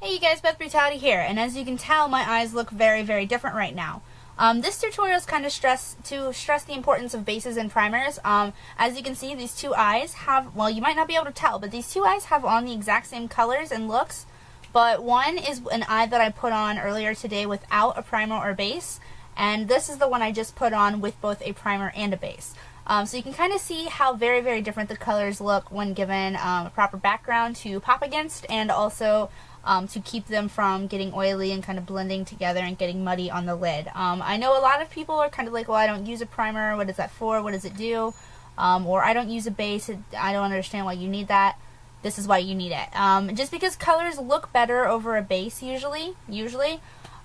Hey you guys, Beth Brutality here, and as you can tell, my eyes look very, very different right now. This tutorial is kind of stress the importance of bases and primers. As you can see, these two eyes have, well, you might not be able to tell, but these two eyes have on the exact same colors and looks, but one is an eye that I put on earlier today without a primer or base, and this is the one I just put on with both a primer and a base. So you can kind of see how very, very different the colors look when given a proper background to pop against, and also to keep them from getting oily and kind of blending together and getting muddy on the lid. I know a lot of people are kind of like, well, I don't use a primer, what is that for, what does it do? Or I don't use a base, I don't understand why you need that. This is why you need it. Just because colors look better over a base usually.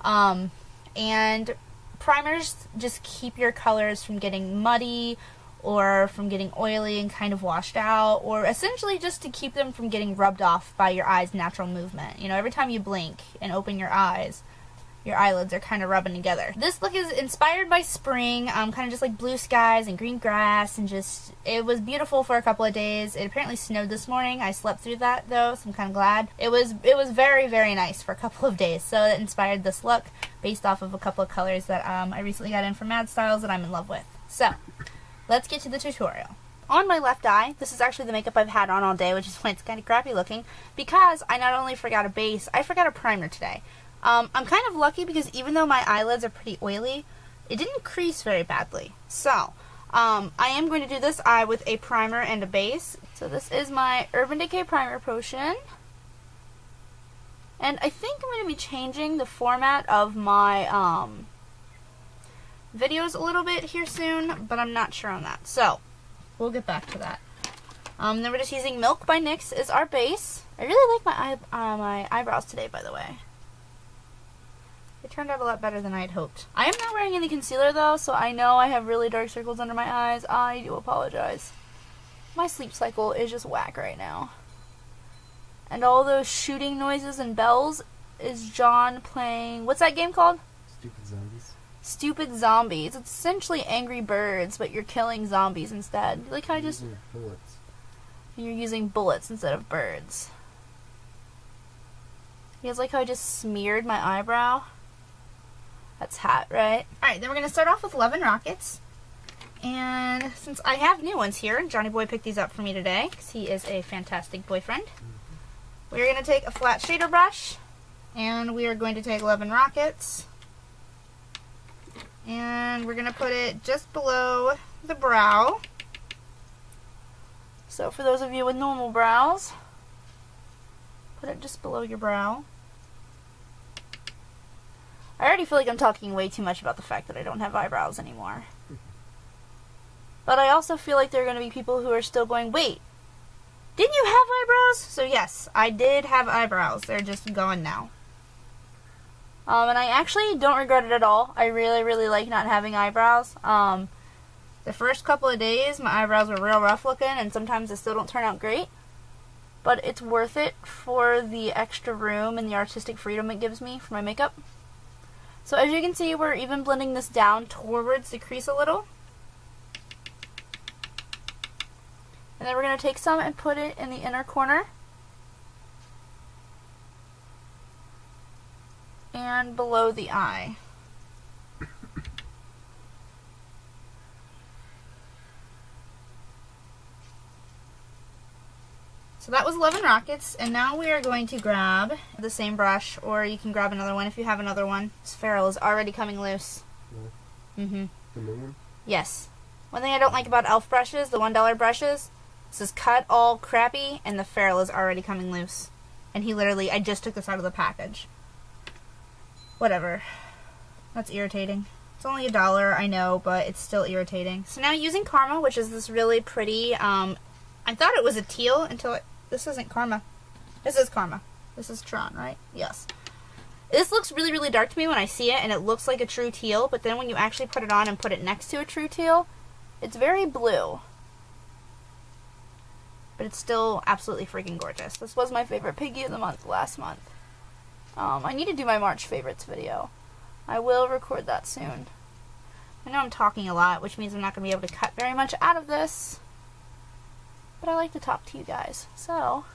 And primers just keep your colors from getting muddy or from getting oily and kind of washed out, or essentially just to keep them from getting rubbed off by your eye's natural movement. You know, every time you blink and open your eyes, your eyelids are kind of rubbing together. This look is inspired by spring, kind of just like blue skies and green grass, and just, it was beautiful for a couple of days. It apparently snowed this morning. I slept through that though, so I'm kind of glad. It was very, very nice for a couple of days, so it inspired this look based off of a couple of colors that I recently got in from Mad Styles that I'm in love with. So, let's get to the tutorial. On my left eye, this is actually the makeup I've had on all day, which is why it's kind of crappy looking, because I not only forgot a base, I forgot a primer today. I'm kind of lucky because even though my eyelids are pretty oily, it didn't crease very badly. So, I am going to do this eye with a primer and a base. So this is my Urban Decay Primer Potion. And I think I'm going to be changing the format of my videos a little bit here soon, but I'm not sure on that. So, we'll get back to that. Then we're just using Milk by NYX as our base. I really like my eyebrows today, by the way. It turned out a lot better than I had hoped. I am not wearing any concealer though, so I know I have really dark circles under my eyes. I do apologize. My sleep cycle is just whack right now. And all those shooting noises and bells is John playing, what's that game called? Stupid Zombies. Stupid Zombies. It's essentially Angry Birds, but you're killing zombies instead. Like how I just... bullets. You're using bullets instead of birds. You guys like how I just smeared my eyebrow? That's hot, right? Alright, then we're going to start off with Love and Rockets. And since I have new ones here, Johnny Boy picked these up for me today, because he is a fantastic boyfriend. We're going to take a flat shader brush, and we are going to take Love and Rockets. And we're going to put it just below the brow. So for those of you with normal brows, put it just below your brow. I already feel like I'm talking way too much about the fact that I don't have eyebrows anymore. But I also feel like there are going to be people who are still going, wait, didn't you have eyebrows? So yes, I did have eyebrows. They're just gone now. And I actually don't regret it at all. I really, really like not having eyebrows. The first couple of days, my eyebrows were real rough looking, and sometimes they still don't turn out great. But it's worth it for the extra room and the artistic freedom it gives me for my makeup. So as you can see, we're even blending this down towards the crease a little. And then we're going to take some and put it in the inner corner. And below the eye. So that was Love and Rockets, and now we are going to grab the same brush, or you can grab another one if you have another one. This ferrule is already coming loose. Yeah. The new one? Yes. One thing I don't like about e.l.f. brushes, the $1 brushes, this is cut all crappy, and the ferrule is already coming loose. And he literally, I just took this out of the package. Whatever. That's irritating. It's only $1, I know, but it's still irritating. So now using Karma, which is this really pretty, I thought it was a teal until this isn't Karma. This is Karma. This is Tron, right? Yes. This looks really, really dark to me when I see it, and it looks like a true teal, but then when you actually put it on and put it next to a true teal, it's very blue. But it's still absolutely freaking gorgeous. This was my favorite Piggy of the month last month. I need to do my March favorites video. I will record that soon. I know I'm talking a lot, which means I'm not going to be able to cut very much out of this. But I like to talk to you guys, so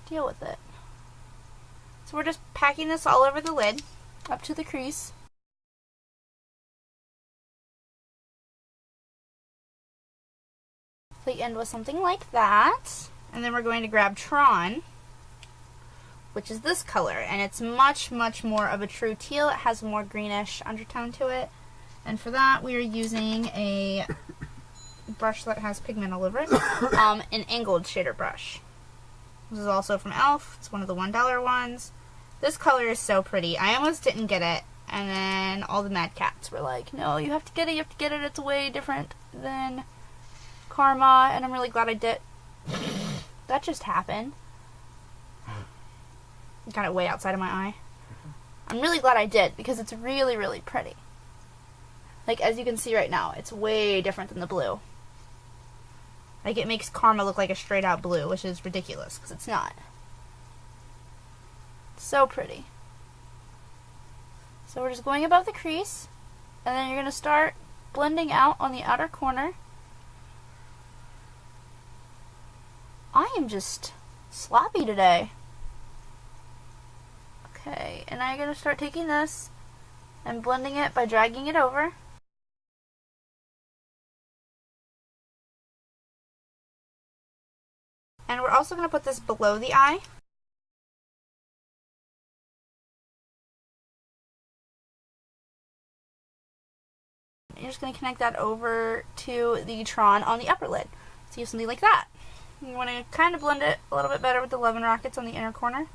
deal with it. So we're just packing this all over the lid, up to the crease. The end with something like that. And then we're going to grab Tron, which is this color, and it's much, much more of a true teal. It has a more greenish undertone to it. And for that, we are using a brush that has pigment all over it, an angled shader brush. This is also from e.l.f. It's one of the $1 ones. This color is so pretty. I almost didn't get it, and then all the Mad Cats were like, no, you have to get it, you have to get it. It's way different than Karma, and I'm really glad I did. That just happened. Got it way outside of my eye. I'm really glad I did, because it's really, really pretty. Like, as you can see right now, it's way different than the blue. Like, it makes Karma look like a straight out blue, which is ridiculous, because it's not. So pretty. So we're just going above the crease, and then you're going to start blending out on the outer corner. I am just sloppy today. Okay, and now you're going to start taking this and blending it by dragging it over. And we're also going to put this below the eye. You're just going to connect that over to the Tron on the upper lid. So you have something like that. You want to kind of blend it a little bit better with the Love and Rockets on the inner corner.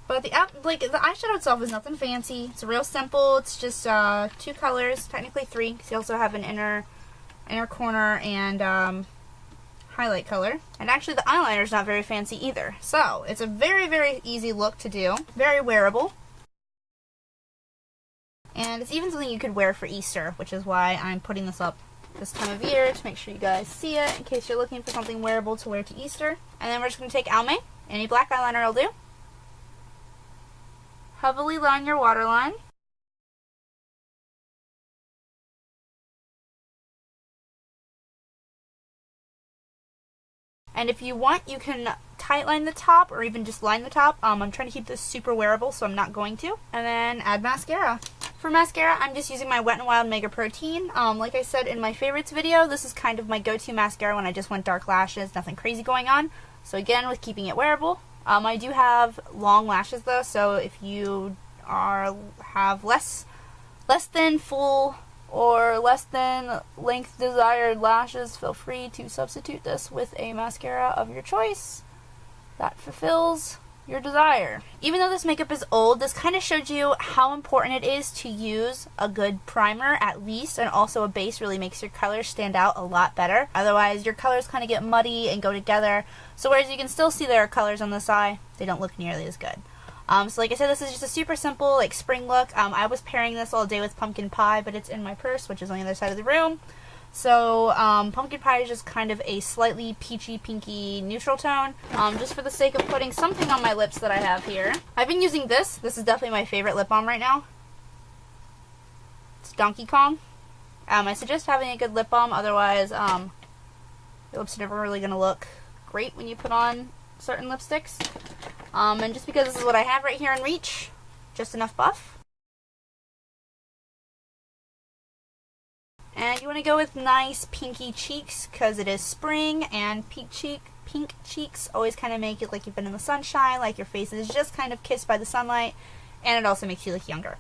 But the eyeshadow itself is nothing fancy. It's real simple. It's just 2 colors, technically 3, because you also have an inner corner and highlight color. And actually the eyeliner is not very fancy either. So it's a very, very easy look to do. Very wearable. And it's even something you could wear for Easter, which is why I'm putting this up this time of year to make sure you guys see it in case you're looking for something wearable to wear to Easter. And then we're just going to take Almay. Any black eyeliner will do. Heavily line your waterline. And if you want, you can tight line the top or even just line the top. I'm trying to keep this super wearable, so I'm not going to. And then add mascara. For mascara, I'm just using my Wet n Wild Mega Protein. Like I said in my favorites video, this is kind of my go-to mascara when I just want dark lashes, nothing crazy going on. So again, with keeping it wearable. I do have long lashes though, so if you have less than full or less than length desired lashes, feel free to substitute this with a mascara of your choice that fulfills your desire. Even though this makeup is old, this kind of showed you how important it is to use a good primer at least, and also a base really makes your colors stand out a lot better. Otherwise, your colors kind of get muddy and go together. So whereas you can still see there are colors on this eye, they don't look nearly as good. So like I said, this is just a super simple like spring look. I was pairing this all day with pumpkin pie, but it's in my purse, which is on the other side of the room. So pumpkin pie is just kind of a slightly peachy, pinky neutral tone, just for the sake of putting something on my lips that I have here. I've been using this. This is definitely my favorite lip balm right now. It's Donkey Kong. I suggest having a good lip balm, otherwise your lips are never really going to look great when you put on certain lipsticks. And just because this is what I have right here in reach, just enough buff. And you want to go with nice pinky cheeks because it is spring, and pink cheeks always kind of make it like you've been in the sunshine, like your face is just kind of kissed by the sunlight, and it also makes you look younger.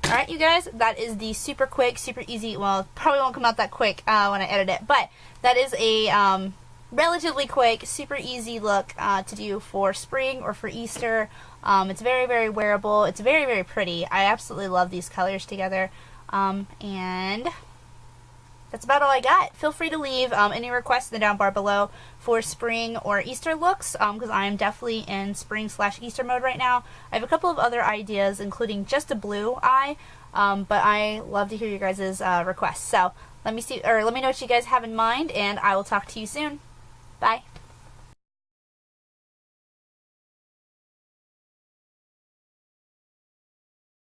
Alright you guys, that is the super quick, super easy, well it probably won't come out that quick when I edit it, but that is a relatively quick, super easy look to do for spring or for Easter. It's very, very wearable. It's very, very pretty. I absolutely love these colors together. And that's about all I got. Feel free to leave any requests in the down bar below for spring or Easter looks, because I am definitely in spring/Easter mode right now. I have a couple of other ideas, including just a blue eye, but I love to hear your guys' requests. So let me know what you guys have in mind, and I will talk to you soon. Bye.